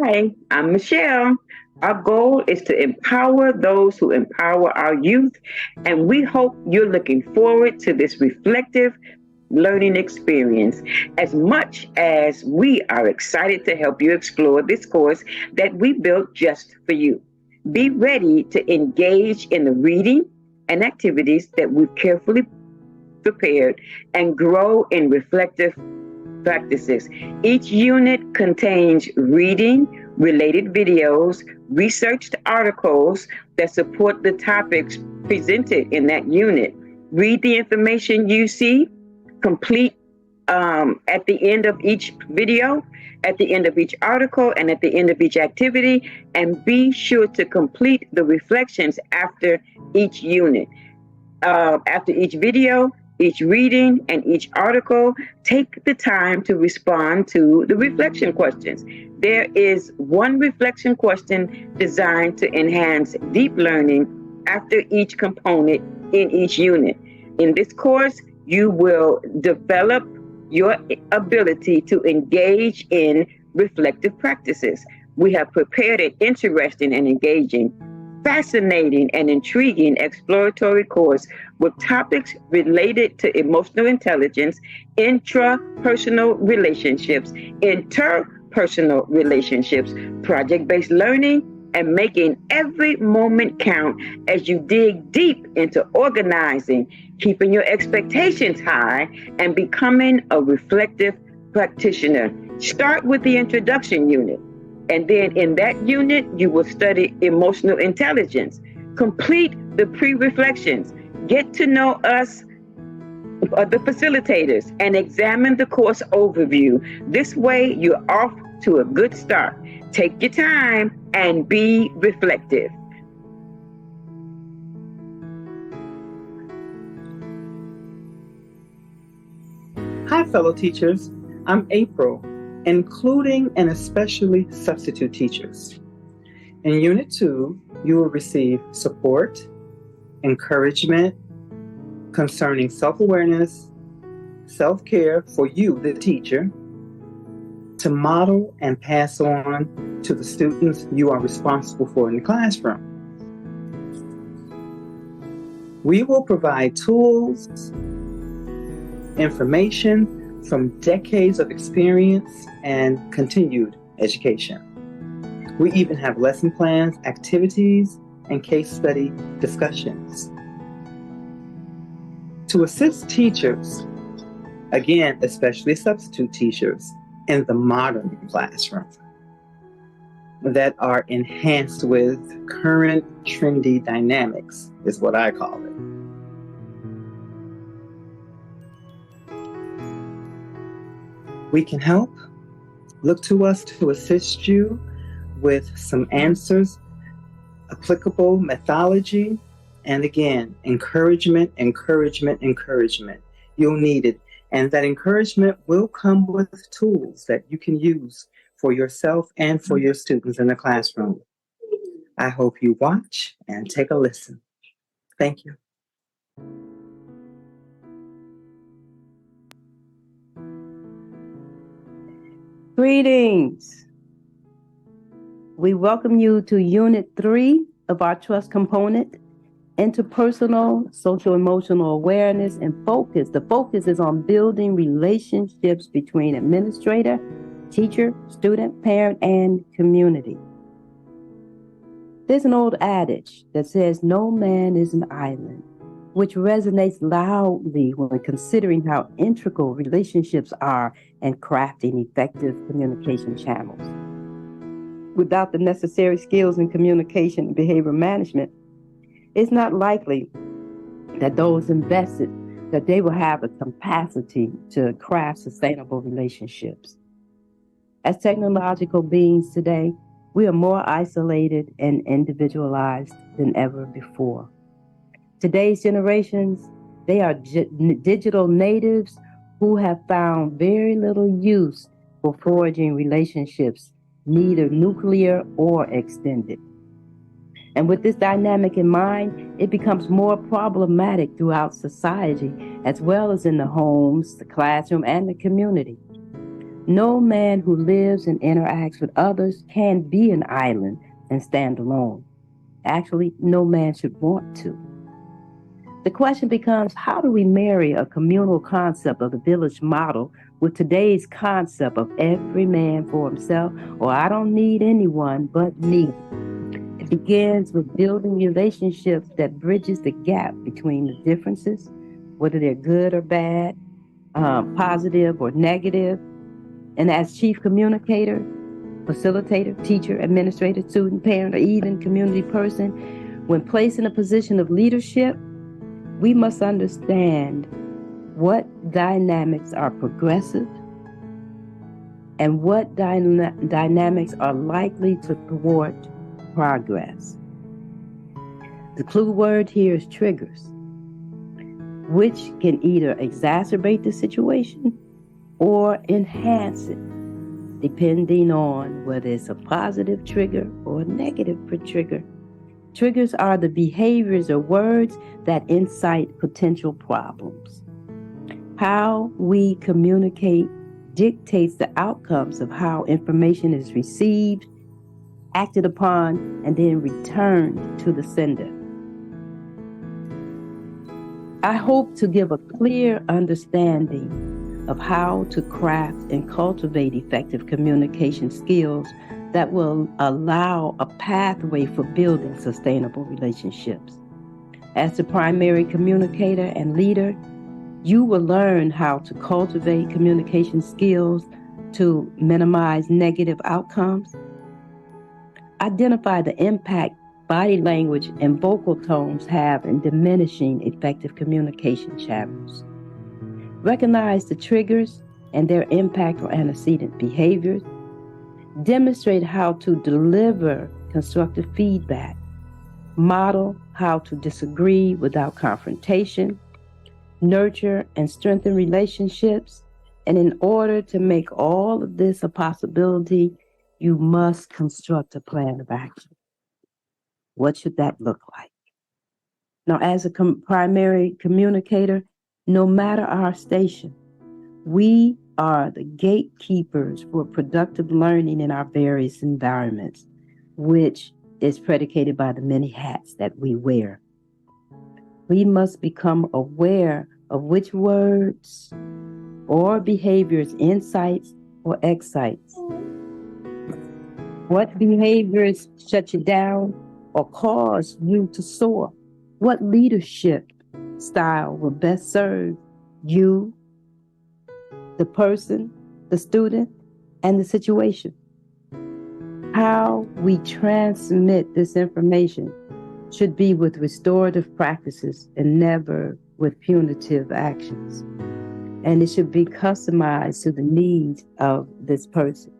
Hi, I'm Michelle. Our goal is to empower those who empower our youth, and we hope you're looking forward to this reflective learning experience as much as we are excited to help you explore this course that we built just for you. Be ready to engage in the reading and activities that we've carefully prepared and grow in reflective practices. Each unit contains reading related videos, researched articles that support the topics presented in that unit. Read the information you see, complete at the end of each video, at the end of each article, and at the end of each activity, and be sure to complete the reflections after each unit. After each video, each reading, and each article, take the time to respond to the reflection questions. There is one reflection question designed to enhance deep learning after each component in each unit. In this course, you will develop your ability to engage in reflective practices. We have prepared an interesting and engaging, fascinating and intriguing exploratory course with topics related to emotional intelligence, intrapersonal relationships, interpersonal relationships, project-based learning, and making every moment count as you dig deep into organizing, keeping your expectations high, and becoming a reflective practitioner. Start with the introduction unit. And then in that unit, you will study emotional intelligence. Complete the pre-reflections. Get to know us, the facilitators, and examine the course overview. This way, you're off to a good start. Take your time and be reflective. Hi, fellow teachers. I'm April, including and especially substitute teachers. In Unit 2, you will receive support, encouragement concerning self-awareness, self-care for you, the teacher, to model and pass on to the students you are responsible for in the classroom. We will provide tools, information from decades of experience and continued education. We even have lesson plans, activities, and case study discussions. To assist teachers, again, especially substitute teachers, in the modern classroom that are enhanced with current trendy dynamics, is what I call it. We can help. Look to us to assist you with some answers, applicable methodology, and again, encouragement. You'll need it. And that encouragement will come with tools that you can use for yourself and for your students in the classroom. I hope you watch and take a listen. Thank you. Greetings. We welcome you to Unit 3 of our trust component, interpersonal, social emotional awareness, and focus. The focus is on building relationships between administrator, teacher, student, parent, and community. There's an old adage that says, "No man is an island," which resonates loudly when considering how integral relationships are in crafting effective communication channels. Without the necessary skills in communication and behavior management, it's not likely that those invested, that they will have the capacity to craft sustainable relationships. As technological beings today, we are more isolated and individualized than ever before. Today's generations, they are digital natives who have found very little use for forging relationships, neither nuclear or extended. And with this dynamic in mind, it becomes more problematic throughout society, as well as in the homes, the classroom, and the community. no man who lives and interacts with others can be an island and stand alone. Actually, no man should want to. The question becomes, how do we marry a communal concept of the village model with today's concept of every man for himself, or I don't need anyone but me? It begins with building relationships that bridges the gap between the differences, whether they're good or bad, positive or negative. And as chief communicator, facilitator, teacher, administrator, student, parent, or even community person, when placed in a position of leadership, we must understand what dynamics are progressive and what dynamics are likely to thwart progress. The clue word here is triggers, which can either exacerbate the situation or enhance it, depending on whether it's a positive trigger or a negative trigger. Triggers are the behaviors or words that incite potential problems. How we communicate dictates the outcomes of how information is received, acted upon, and then returned to the sender. I hope to give a clear understanding of how to craft and cultivate effective communication skills that will allow a pathway for building sustainable relationships. As the primary communicator and leader, you will learn how to cultivate communication skills to minimize negative outcomes, identify the impact body language and vocal tones have in diminishing effective communication channels, recognize the triggers and their impact on antecedent behaviors, demonstrate how to deliver constructive feedback, model how to disagree without confrontation, nurture and strengthen relationships. And in order to make all of this a possibility, you must construct a plan of action. What should that look like? Now, as a primary communicator, no matter our station, we are the gatekeepers for productive learning in our various environments, which is predicated by the many hats that we wear. We must become aware of which words or behaviors incites or excites. What behaviors shut you down or cause you to soar? What leadership style will best serve you, the person, the student, and the situation? How we transmit this information should be with restorative practices and never with punitive actions. And it should be customized to the needs of this person.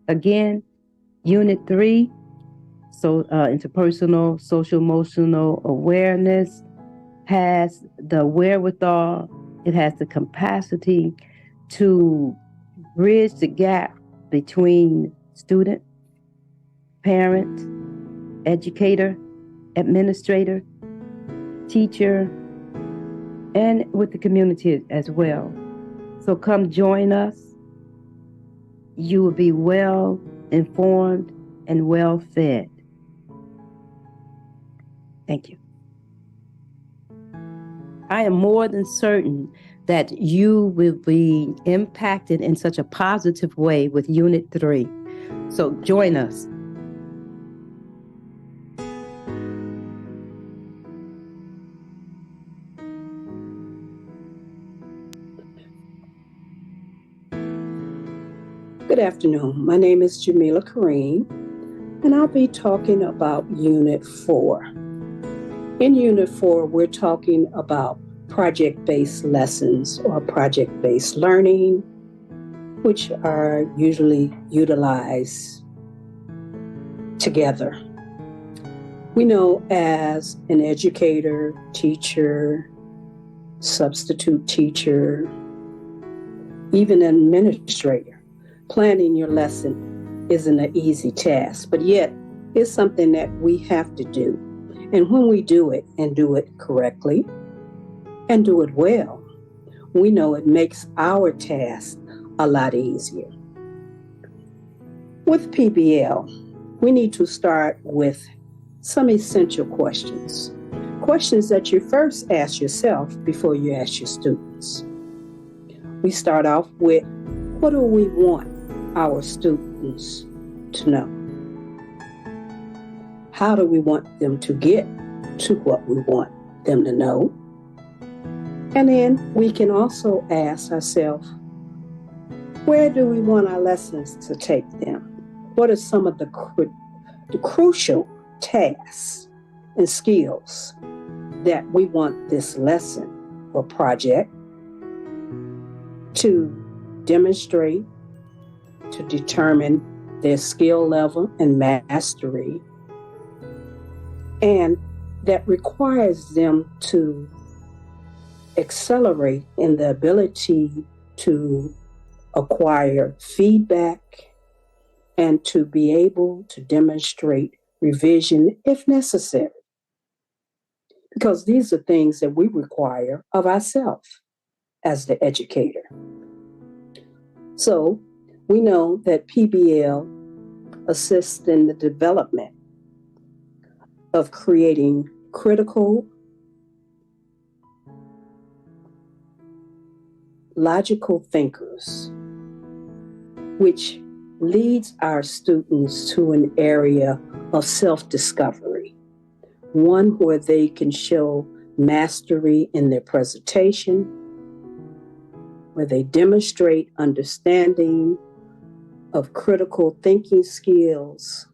Again, Unit 3, interpersonal, social emotional awareness, has the wherewithal, it has the capacity to bridge the gap between student, parent, educator, administrator, teacher, and with the community as well. So come join us. You will be well informed and well fed. Thank you. I am more than certain that you will be impacted in such a positive way with Unit 3. So join us. Good afternoon. My name is Jamila Kareem, and I'll be talking about Unit 4. In Unit 4, we're talking about project-based lessons or project-based learning, which are usually utilized together. We know as an educator, teacher, substitute teacher, even an administrator, planning your lesson isn't an easy task, but yet it's something that we have to do. And when we do it and do it correctly and do it well, we know it makes our task a lot easier. With PBL, we need to start with some essential questions. Questions that you first ask yourself before you ask your students. We start off with, what do we want our students to know? How do we want them to get to what we want them to know? And then we can also ask ourselves, where do we want our lessons to take them? What are some of the crucial tasks and skills that we want this lesson or project to demonstrate, to determine their skill level and mastery, and that requires them to accelerate in the ability to acquire feedback and to be able to demonstrate revision if necessary. Because these are things that we require of ourselves as the educator. So we know that PBL assists in the development of creating critical, logical thinkers, which leads our students to an area of self-discovery, one where they can show mastery in their presentation, where they demonstrate understanding of critical thinking skills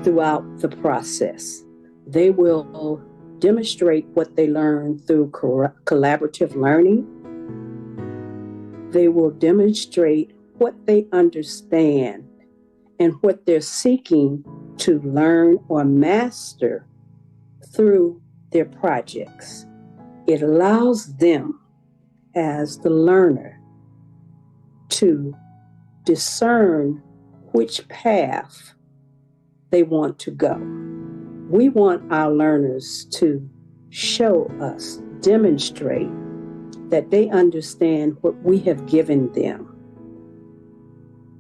throughout the process. They will demonstrate what they learn through collaborative learning. They will demonstrate what they understand and what they're seeking to learn or master through their projects. It allows them, as the learner, to discern which path they want to go. We want our learners to show us, demonstrate that they understand what we have given them.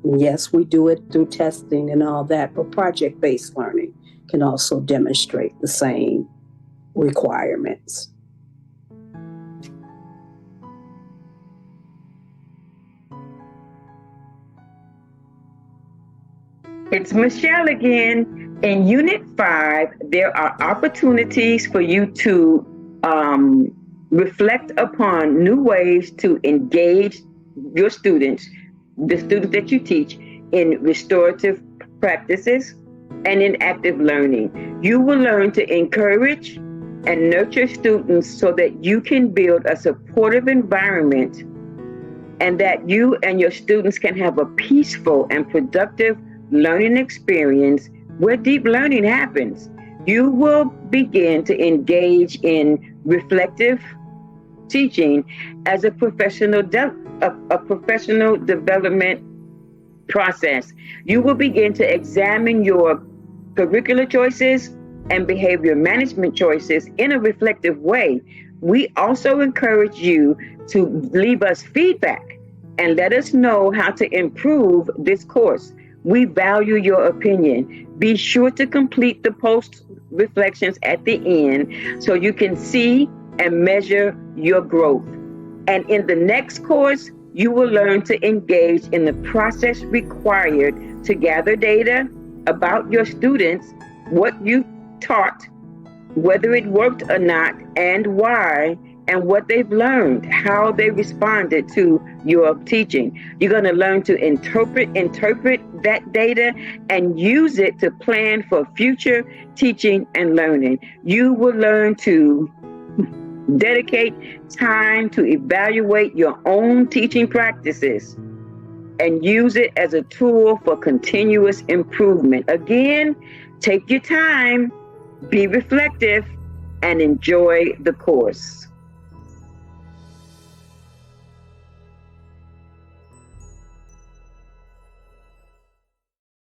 Yes, we do it through testing and all that, but project-based learning can also demonstrate the same requirements. It's Michelle again. In Unit 5, there are opportunities for you to reflect upon new ways to engage your students, the students that you teach, in restorative practices and in active learning. You will learn to encourage and nurture students so that you can build a supportive environment and that you and your students can have a peaceful and productive learning experience where deep learning happens. You will begin to engage in reflective teaching as a professional development process. You will begin to examine your curricular choices and behavior management choices in a reflective way. We also encourage you to leave us feedback and let us know how to improve this course. We value your opinion. Be sure to complete the post reflections at the end so you can see and measure your growth. And in the next course, you will learn to engage in the process required to gather data about your students, what you taught, whether it worked or not, and why, and what they've learned, how they responded to your teaching. You're going to learn to interpret that data and use it to plan for future teaching and learning. You will learn to dedicate time to evaluate your own teaching practices and use it as a tool for continuous improvement. Again, take your time, be reflective, and enjoy the course.